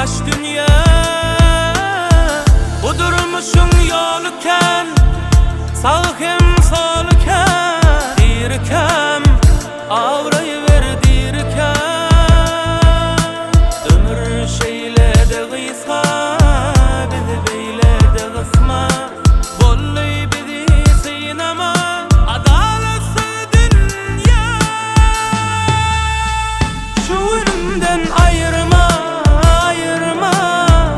baş dünya. Bu durmuşun yoluken, sağ hem soluken, dirkem avrayıverdirken. Ömür şeylerde gıysa, bizi beylerde gısma. Bolluy bizi sıynama, adaletsiz dünya. Şu ölümden ayırma, ayırma.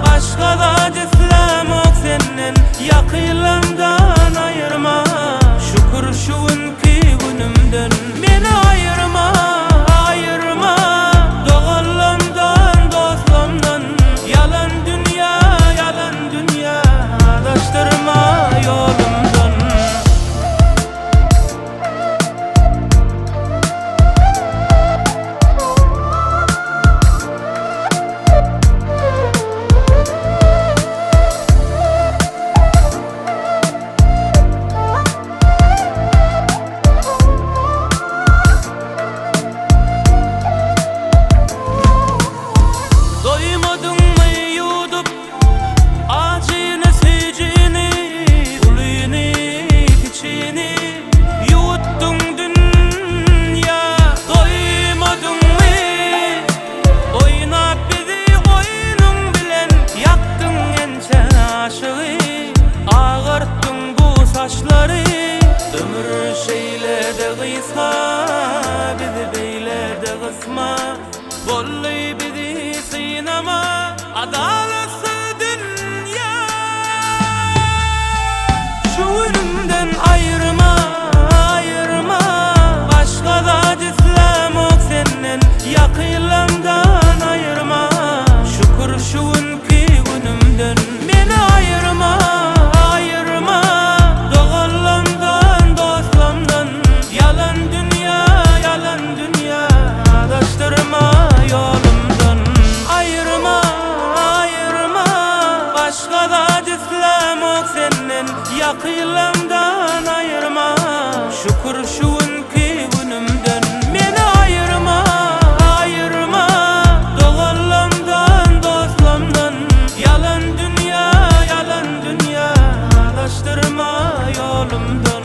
Başka da cislam ok senin, yakılamdan ayırma. Şükür şuunki günümden beni ayırma, ayırma. Doğallamdan, dostlamdan, yalan dünya, yalan dünya. Adaştırma yolumdan. Doymadın mı yudup acını, sicini, uluyunu, içini yuttun dünya. Doymadın mı oynap bizi oyunun bilen, yaktın gençe aşığı, ağarttın bu saçları. Ömür şeylerde gıysa, bizi beylerde gısma. Bolluy bizi sıynama, adaletsiz dünya. Şu ölümden ayırma, ayırma. Başka da cislam ok senin, yakılamdan ayırma. Şükür şuunki günümden beni ayırma, ayırma. Doğallamdan, dostlamdan, yalan dünya, yalan dünya. Adaştırma yolumdan. Ayırma, ayırma. Başka da cislam ok senin, yakılamdan ayırma. Şükür şuunki günümden beni ayırma, ayırma. Doğallamdan, dostlamdan, yalan dünya, yalan dünya. Adaştırma yolumdan.